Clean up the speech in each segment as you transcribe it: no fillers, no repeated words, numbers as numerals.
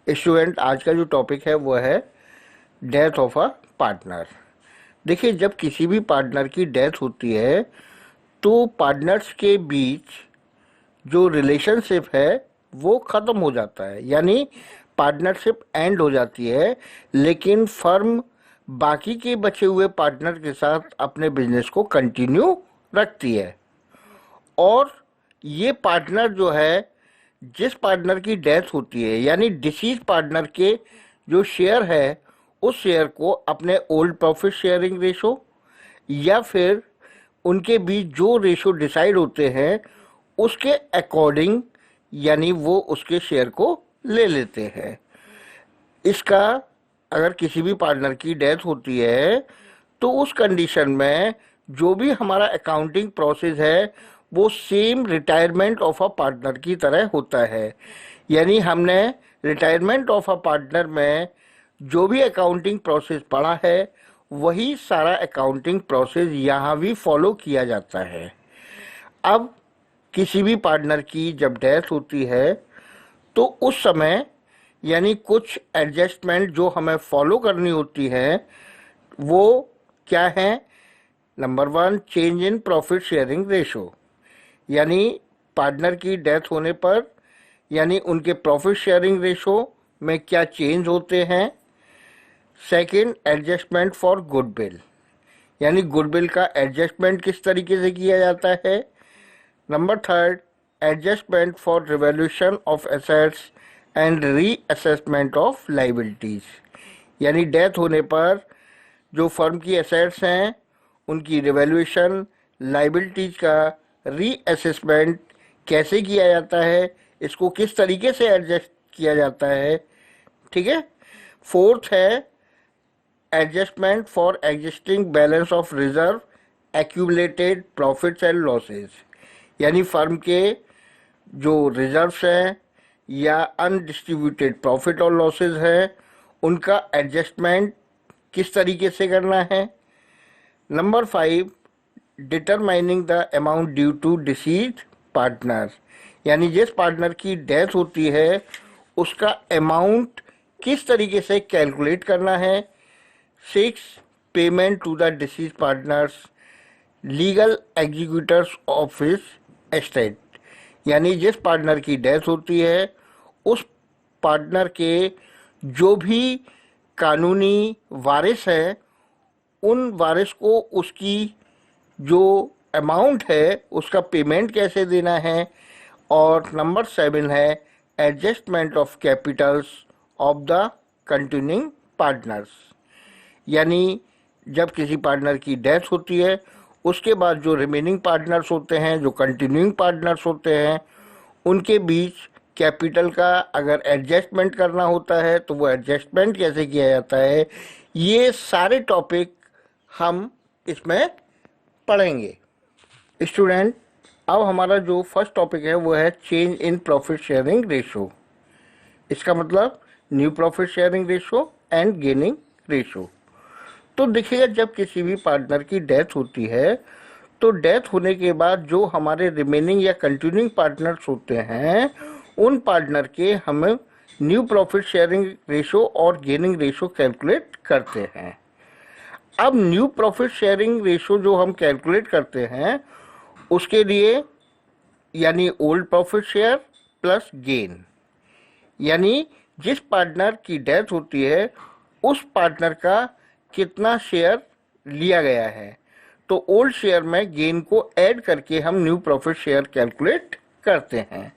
Student, आज का जो टॉपिक है वो है डेथ ऑफ अ पार्टनर। देखिए, जब किसी भी पार्टनर की डेथ होती है तो पार्टनर्स के बीच जो रिलेशनशिप है वो ख़त्म हो जाता है, यानी पार्टनरशिप एंड हो जाती है। लेकिन फर्म बाकी के बचे हुए पार्टनर के साथ अपने बिजनेस को कंटिन्यू रखती है। और ये पार्टनर जो है, जिस पार्टनर की डेथ होती है, यानी डिसीज पार्टनर के जो शेयर है उस शेयर को अपने ओल्ड प्रॉफिट शेयरिंग रेशो या फिर उनके बीच जो रेशो डिसाइड होते हैं उसके अकॉर्डिंग, यानी वो उसके शेयर को ले लेते हैं। इसका अगर किसी भी पार्टनर की डेथ होती है तो उस कंडीशन में जो भी हमारा अकाउंटिंग प्रोसेस है वो same retirement of a partner की तरह होता है। यानी हमने रिटायरमेंट ऑफ अ पार्टनर में जो भी अकाउंटिंग प्रोसेस पढ़ा है वही सारा अकाउंटिंग प्रोसेस यहाँ भी फॉलो किया जाता है। अब किसी भी पार्टनर की जब डेथ होती है तो उस समय यानी कुछ एडजस्टमेंट जो हमें फॉलो करनी होती है वो क्या है। Number 1, change in profit sharing ratio, यानी पार्टनर की डेथ होने पर यानी उनके प्रॉफिट शेयरिंग रेशो में क्या चेंज होते हैं। सेकंड, एडजस्टमेंट फॉर गुडविल, यानी गुडविल का एडजस्टमेंट किस तरीके से किया जाता है। Number 3, adjustment for revaluation of assets and reassessment of liabilities, यानी डेथ होने पर जो फर्म की एसेट्स हैं उनकी रिवैल्यूएशन, लाइबिलिटीज का रीअसेसमेंट कैसे किया जाता है, इसको किस तरीके से एडजस्ट किया जाता है। ठीक है। फोर्थ है adjustment for existing balance of reserve, accumulated profits and losses, यानी फर्म के जो रिजर्व्स हैं या अनडिस्ट्रीब्यूटेड प्रॉफिट और लॉसेस हैं उनका एडजस्टमेंट किस तरीके से करना है। Number 5, determining the amount due to deceased partner, यानी जिस पार्टनर की डेथ होती है उसका अमाउंट किस तरीके से कैलकुलेट करना है। 6, payment to the deceased partners, legal executors of his estate, यानी जिस पार्टनर की डेथ होती है उस पार्टनर के जो भी कानूनी वारिस हैं उन वारिस को उसकी जो अमाउंट है उसका पेमेंट कैसे देना है। और नंबर 7 है adjustment of Capitals of the continuing partners, यानी जब किसी पार्टनर की डेथ होती है उसके बाद जो रिमेनिंग पार्टनर्स होते हैं, जो कंटिन्यूइंग पार्टनर्स होते हैं, उनके बीच कैपिटल का अगर एडजस्टमेंट करना होता है तो वो एडजस्टमेंट कैसे किया जाता है। ये सारे टॉपिक हम इसमें पढ़ेंगे। स्टूडेंट, अब हमारा जो फर्स्ट टॉपिक है वो है change in profit sharing ratio. इसका मतलब new profit sharing ratio and gaining ratio. तो देखिएगा, जब किसी भी पार्टनर की डेथ होती है तो डेथ होने के बाद जो हमारे रिमेनिंग या कंटिन्यूइंग पार्टनर्स होते हैं उन पार्टनर के हम न्यू प्रॉफिट शेयरिंग रेशो और गेनिंग रेशो कैलकुलेट करते हैं। अब न्यू प्रॉफिट शेयरिंग रेशो जो हम कैलकुलेट करते हैं उसके लिए यानी old profit share plus gain, यानी जिस पार्टनर की डेथ होती है उस पार्टनर का कितना शेयर लिया गया है तो ओल्ड शेयर में गेन को ऐड करके हम न्यू प्रॉफिट शेयर कैलकुलेट करते हैं।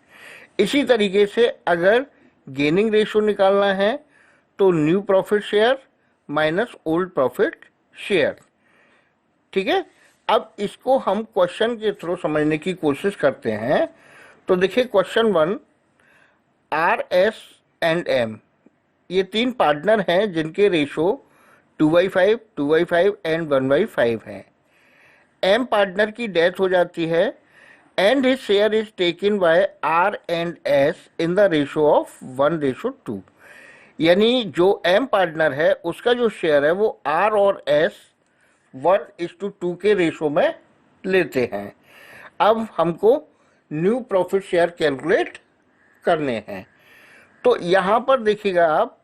इसी तरीके से अगर गेनिंग रेशो निकालना है तो new profit share minus old profit share. ठीक है। अब इसको हम क्वेश्चन के थ्रू समझने की कोशिश करते हैं। तो देखिए, क्वेश्चन 1, RS एंड M, ये 3 पार्टनर हैं जिनके रेशो 2/5, 2/5 एंड 1/5 हैं। M पार्टनर की डेथ हो जाती है and his share is taken by R and S in the ratio of 1:2, यानी जो M पार्टनर है उसका जो शेयर है वो R और S 1:2 के रेशो में लेते हैं। अब हमको न्यू प्रॉफिट शेयर कैलकुलेट करने हैं। तो यहाँ पर देखिएगा आप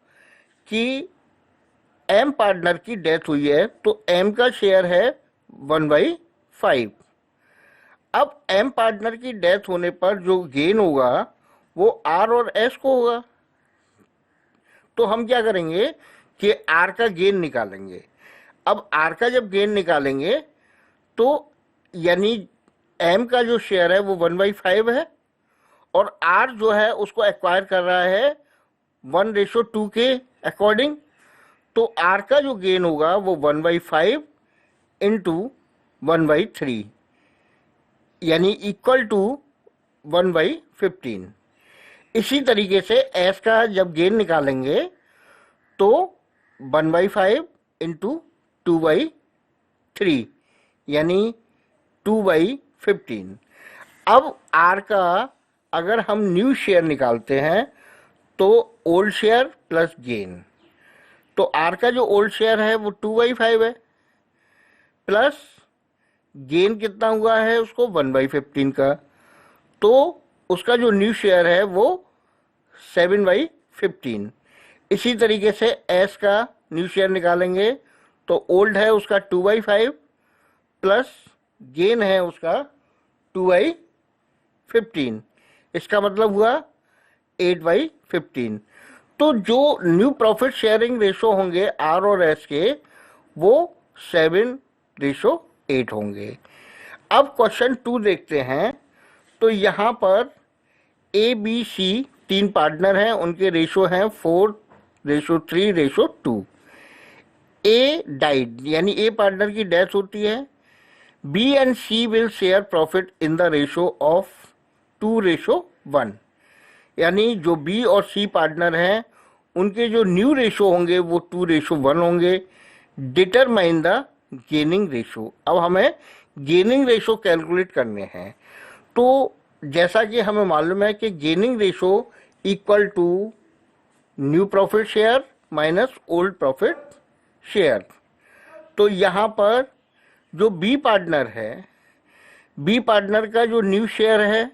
कि एम पार्टनर की डेथ हुई है तो एम का शेयर है 1/5। अब एम पार्टनर की डेथ होने पर जो गेन होगा वो आर और एस को होगा। तो हम क्या करेंगे कि आर का गेन निकालेंगे। अब आर का जब गेन निकालेंगे तो यानी एम का जो शेयर है वो 1/5 है और आर जो है उसको एक्वायर कर रहा है 1:2 के अकॉर्डिंग। तो आर का जो गेन होगा वो 1/5 इंटू 1/3 यानी इक्वल टू 1/15। इसी तरीके से एस का जब गेन निकालेंगे तो 1/5 इंटू 2/3 यानी 2/15। अब आर का अगर हम न्यू शेयर निकालते हैं तो ओल्ड शेयर प्लस गेन, तो आर का जो ओल्ड शेयर है वो 2/5 है प्लस गेन कितना हुआ है उसको 1/15 का, तो उसका जो न्यू शेयर है वो 7/15। इसी तरीके से एस का न्यू शेयर निकालेंगे तो ओल्ड है उसका 2/5 प्लस गेन है उसका 2/15, इसका मतलब हुआ 8/15। तो जो न्यू प्रॉफिट शेयरिंग रेशो होंगे आर और एस के वो 7:8 होंगे। अब क्वेश्चन 2 देखते हैं। तो यहाँ पर ए बी सी 3 पार्टनर हैं, उनके रेशो हैं 4:3:2। ए डाइड यानी ए पार्टनर की डेथ होती है। B and C will share profit in the ratio of 2:1 यानी जो बी और सी पार्टनर हैं उनके जो न्यू रेशो होंगे वो 2:1 होंगे। Determine the gaining ratio. अब हमें गेनिंग रेशो कैलकुलेट करने हैं। तो जैसा कि हमें मालूम है कि gaining ratio equal to new profit share minus old profit share. तो यहाँ पर जो बी पार्टनर है, बी पार्टनर का जो न्यू शेयर है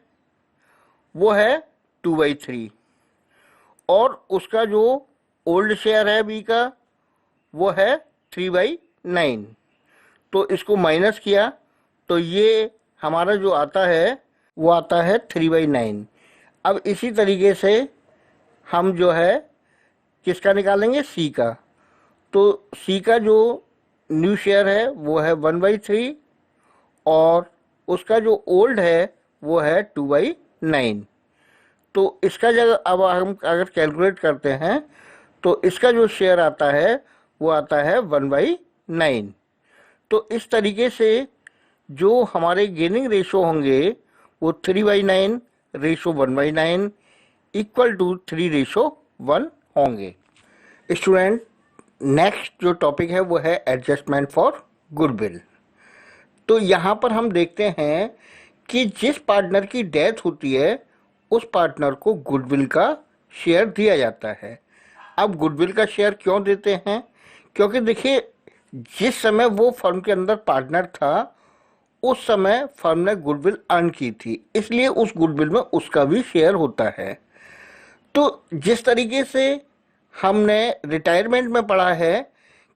वो है 2/3 और उसका जो ओल्ड शेयर है बी का वो है 3/9। तो इसको माइनस किया तो ये हमारा जो आता है वो आता है 3/9। अब इसी तरीके से हम जो है किसका निकालेंगे, सी का। तो सी का जो न्यू शेयर है वो है 1/3 और उसका जो ओल्ड है वो है 2/9। तो इसका जगह अब हम अगर कैलकुलेट करते हैं तो इसका जो शेयर आता है वो आता है 1/9। तो इस तरीके से जो हमारे गेनिंग रेशो होंगे वो 3/9 रेशो 1/9 इक्वल टू 3:1 होंगे। स्टूडेंट, नेक्स्ट जो टॉपिक है वो है एडजस्टमेंट फॉर गुडविल। तो यहाँ पर हम देखते हैं कि जिस पार्टनर की डेथ होती है उस पार्टनर को गुडविल का शेयर दिया जाता है। अब गुडविल का शेयर क्यों देते हैं, क्योंकि देखिए जिस समय वो फर्म के अंदर पार्टनर था उस समय फर्म ने गुडविल अर्न की थी, इसलिए उस गुडविल में उसका भी शेयर होता है। तो जिस तरीके से हमने रिटायरमेंट में पढ़ा है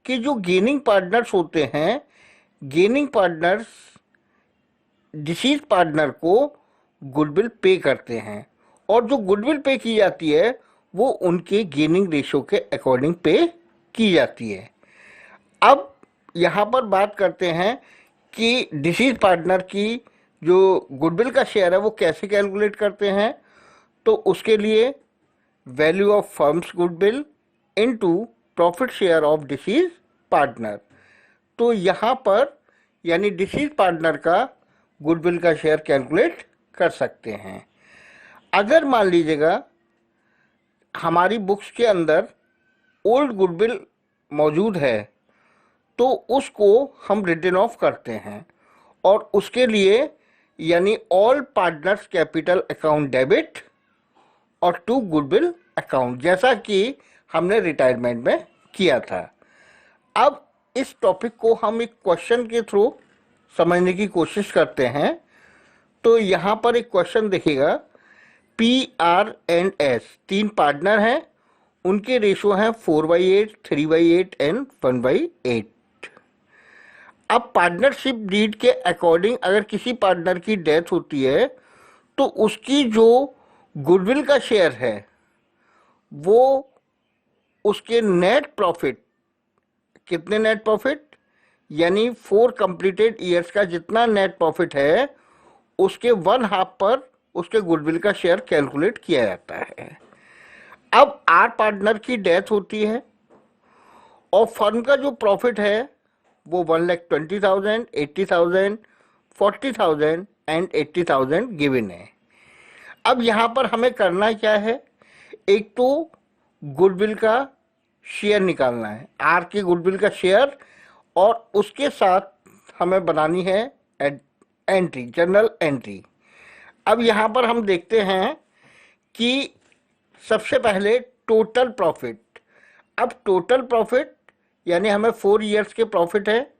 कि जो गेनिंग पार्टनर्स होते हैं, गेनिंग पार्टनर्स डिसीज पार्टनर को गुडविल पे करते हैं और जो गुडविल पे की जाती है वो उनके गेनिंग रेशो के अकॉर्डिंग पे की जाती है। अब यहाँ पर बात करते हैं कि डिसीज पार्टनर की जो गुडविल का शेयर है वो कैसे कैलकुलेट करते हैं। तो उसके लिए value of firms goodwill into profit share of disease partner. तो यहाँ पर यानी डिसीज पार्टनर का गुडविल का शेयर कैलकुलेट कर सकते हैं। अगर मान लीजिएगा हमारी बुक्स के अंदर ओल्ड गुडविल मौजूद है तो उसको हम रिटन ऑफ करते हैं और उसके लिए यानी all partners capital account debit और टू गुडविल अकाउंट, जैसा कि हमने रिटायरमेंट में किया था। अब इस टॉपिक को हम एक क्वेश्चन के थ्रू समझने की कोशिश करते हैं। तो यहाँ पर एक क्वेश्चन देखिएगा PR&S 3 पार्टनर हैं, उनके रेशो हैं 4/8, 3/8 एंड 1/8। अब पार्टनरशिप डीड के अकॉर्डिंग अगर किसी पार्टनर की डेथ होती है तो उसकी जो गुडविल का शेयर है वो उसके नेट प्रॉफिट, कितने नेट प्रॉफिट, यानी 4 कंप्लीटेड ईयर्स का जितना नेट प्रॉफिट है उसके 1/2 पर उसके गुडविल का शेयर कैलकुलेट किया जाता है। अब आर पार्टनर की डेथ होती है और फर्म का जो प्रॉफिट है वो 1,20,000, 80,000, 40,000 एंड 80,000 गिवन है। अब यहाँ पर हमें करना क्या है, एक तो गुडविल का शेयर निकालना है, आर के गुडविल का शेयर, और उसके साथ हमें बनानी है एंट्री, जनरल एंट्री। अब यहाँ पर हम देखते हैं कि सबसे पहले टोटल प्रॉफिट। अब टोटल प्रॉफिट यानी हमें 4 ईयर्स के प्रॉफिट है।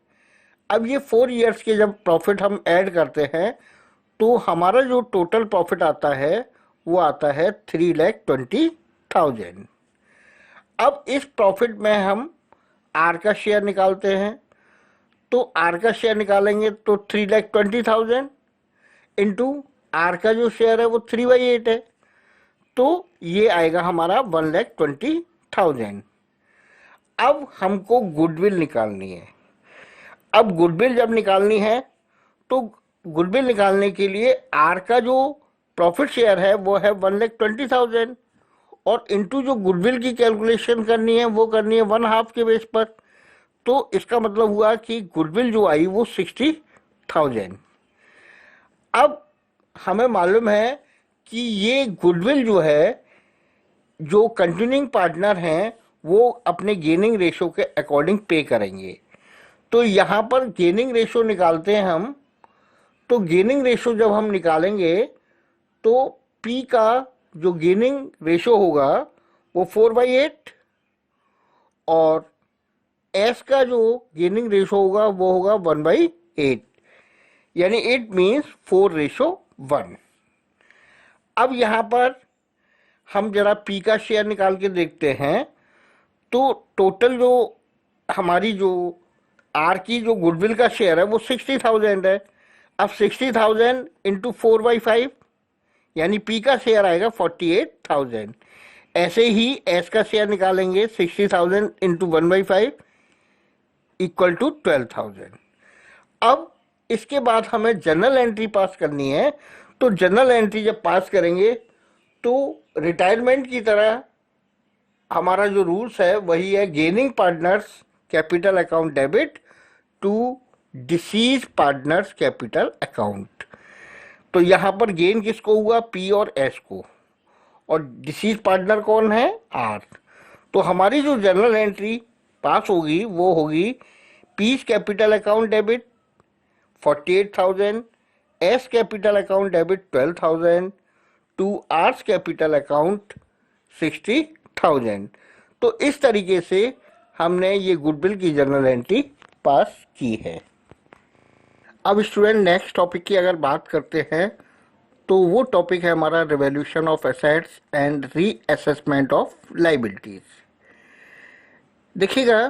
अब ये 4 ईयर्स के जब प्रॉफिट हम ऐड करते हैं तो हमारा जो टोटल प्रॉफिट आता है वो आता है 3,20,000। अब इस प्रॉफिट में हम आर का शेयर निकालते हैं, तो आर का शेयर निकालेंगे तो 3,20,000 इंटू आर का जो शेयर है वो 3/8 है, तो ये आएगा हमारा 1,20,000। अब हमको गुडविल निकालनी है। अब गुडविल जब निकालनी है तो गुडविल निकालने के लिए आर का जो प्रॉफिट शेयर है वो है 1,20,000 और इनटू जो गुडविल की कैलकुलेशन करनी है वो करनी है 1/2 के बेस पर, तो इसका मतलब हुआ कि गुडविल जो आई वो 60,000। अब हमें मालूम है कि ये गुडविल जो है, जो कंटिन्यूइंग पार्टनर हैं वो अपने गेनिंग रेशो के अकॉर्डिंग पे करेंगे। तो यहाँ पर गेनिंग रेशो निकालते हैं हम, तो गेनिंग रेशो जब हम निकालेंगे तो पी का जो गेनिंग रेशो होगा वो 4/8 और एस का जो गेनिंग रेशो होगा वो होगा 1/8, यानी इट मीन्स 4:1। अब यहाँ पर हम जरा पी का शेयर निकाल के देखते हैं, तो टोटल जो हमारी जो आर की जो गुडविल का शेयर है वो 60,000 है। अब 60,000 इंटू 4/5 यानी पी का शेयर आएगा 48,000। ऐसे ही एस का शेयर निकालेंगे 60,000 इंटू 1/5 इक्वल टू 12,000। अब इसके बाद हमें जनरल एंट्री पास करनी है, तो जनरल एंट्री जब पास करेंगे तो रिटायरमेंट की तरह हमारा जो रूल्स है वही है, gaining partners capital account debit to deceased partners capital account. तो यहाँ पर गेन किसको हुआ, पी और एस को, और डिसीज पार्टनर कौन है, आर। तो हमारी जो जनरल एंट्री पास होगी वो होगी P's capital account debit 48,000, S capital account debit 12,000 to R's capital account 60,000। तो इस तरीके से हमने ये गुडविल की जनरल एंट्री पास की है। अब स्टूडेंट नेक्स्ट टॉपिक की अगर बात करते हैं तो वो टॉपिक है हमारा revaluation of assets and reassessment of liabilities. देखिएगा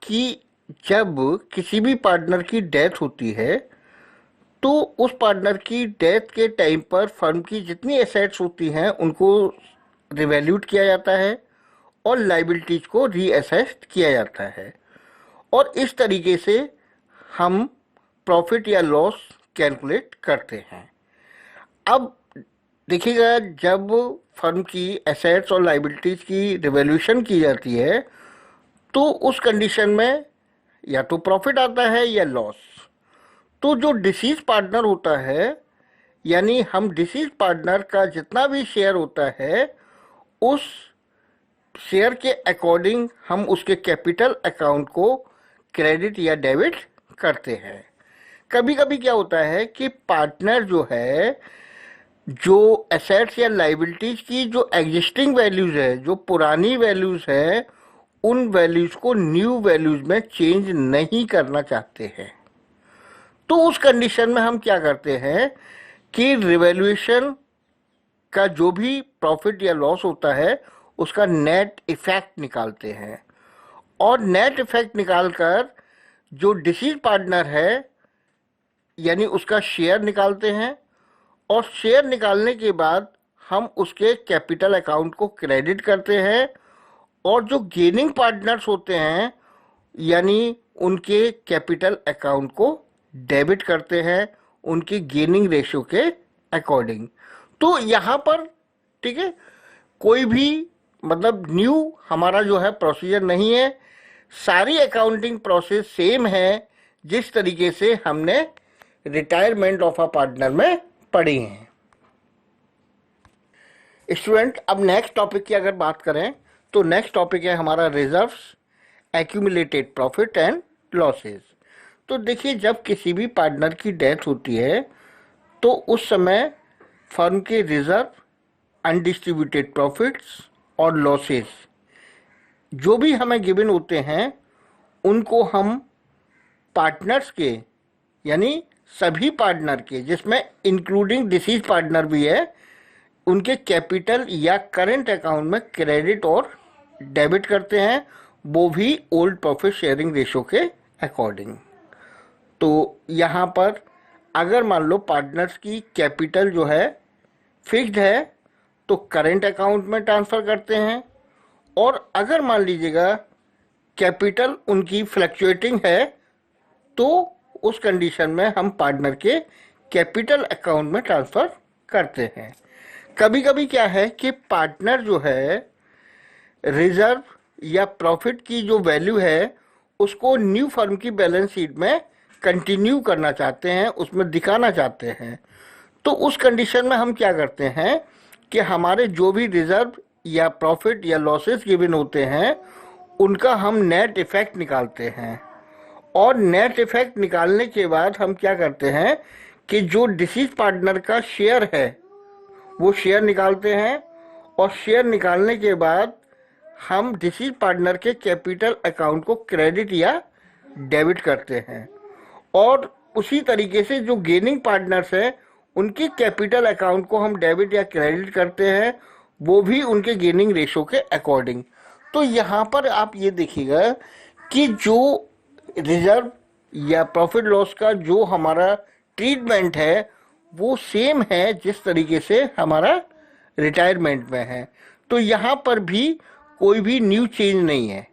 कि जब किसी भी पार्टनर की डेथ होती है तो उस पार्टनर की डेथ के टाइम पर फर्म की जितनी एसेट्स होती हैं उनको रिवैल्यूट किया जाता है और लायबिलिटीज को रीअसेस किया जाता है, और इस तरीके से हम प्रॉफिट या लॉस कैलकुलेट करते हैं। अब देखिएगा जब फर्म की एसेट्स और लायबिलिटीज की रिवैल्यूएशन की जाती है तो उस कंडीशन में या तो प्रॉफिट आता है या लॉस। तो जो डिसीज पार्टनर होता है, यानी हम डिसीज पार्टनर का जितना भी शेयर होता है उस शेयर के अकॉर्डिंग हम उसके कैपिटल अकाउंट को क्रेडिट या डेबिट करते हैं। कभी कभी क्या होता है कि पार्टनर जो है, जो एसेट्स या लायबिलिटीज की जो एग्जिस्टिंग वैल्यूज है, जो पुरानी वैल्यूज है, उन वैल्यूज को न्यू वैल्यूज में चेंज नहीं करना चाहते हैं। तो उस कंडीशन में हम क्या करते हैं कि रिवैल्यूएशन का जो भी प्रॉफिट या लॉस होता है उसका नेट इफेक्ट निकालते हैं, और नेट इफेक्ट निकालकर जो डिसीज पार्टनर है यानी उसका शेयर निकालते हैं, और शेयर निकालने के बाद हम उसके कैपिटल अकाउंट को क्रेडिट करते हैं, और जो गेनिंग पार्टनर्स होते हैं यानी उनके कैपिटल अकाउंट को डेबिट करते हैं उनकी गेनिंग रेशियो के अकॉर्डिंग। तो यहाँ पर ठीक है, कोई भी मतलब न्यू हमारा जो है प्रोसीजर नहीं है, सारी अकाउंटिंग प्रोसेस सेम है जिस तरीके से हमने रिटायरमेंट ऑफ अ पार्टनर में पढ़ी है। स्टूडेंट, अब नेक्स्ट टॉपिक की अगर बात करें तो नेक्स्ट टॉपिक है हमारा reserves, accumulated profit and losses. तो देखिए, जब किसी भी पार्टनर की डेथ होती है तो उस समय फर्म के रिजर्व, अनडिस्ट्रीब्यूटेड प्रॉफिट्स और लॉसेस जो भी हमें गिवन होते हैं उनको हम पार्टनर्स के यानी सभी पार्टनर के, जिसमें इंक्लूडिंग डिसीज पार्टनर भी है, उनके कैपिटल या करंट अकाउंट में क्रेडिट और डेबिट करते हैं, वो भी ओल्ड प्रॉफिट शेयरिंग रेशो के अकॉर्डिंग। तो यहाँ पर अगर मान लो पार्टनर्स की कैपिटल जो है फिक्स्ड है तो करंट अकाउंट में ट्रांसफ़र करते हैं, और अगर मान लीजिएगा कैपिटल उनकी फ्लक्चुएटिंग है तो उस कंडीशन में हम पार्टनर के कैपिटल अकाउंट में ट्रांसफ़र करते हैं। कभी कभी क्या है कि पार्टनर जो है रिजर्व या प्रॉफिट की जो वैल्यू है उसको न्यू फर्म की बैलेंस शीट में कंटिन्यू करना चाहते हैं, उसमें दिखाना चाहते हैं। तो उस कंडीशन में हम क्या करते हैं कि हमारे जो भी रिजर्व या प्रॉफिट या लॉसेस गिवन होते हैं उनका हम नेट इफेक्ट निकालते हैं, और नेट इफेक्ट निकालने के बाद हम क्या करते हैं कि जो डिसीज पार्टनर का शेयर है वो शेयर निकालते हैं, और शेयर निकालने के बाद हम डिसीज पार्टनर के कैपिटल अकाउंट को क्रेडिट या डेबिट करते हैं, और उसी तरीके से जो गेनिंग पार्टनर्स हैं उनके कैपिटल अकाउंट को हम डेबिट या क्रेडिट करते हैं, वो भी उनके गेनिंग रेशो के अकॉर्डिंग। तो यहाँ पर आप ये देखिएगा कि जो रिजर्व या प्रॉफिट लॉस का जो हमारा ट्रीटमेंट है वो सेम है जिस तरीके से हमारा रिटायरमेंट में है। तो यहाँ पर भी कोई भी न्यू चेंज नहीं है।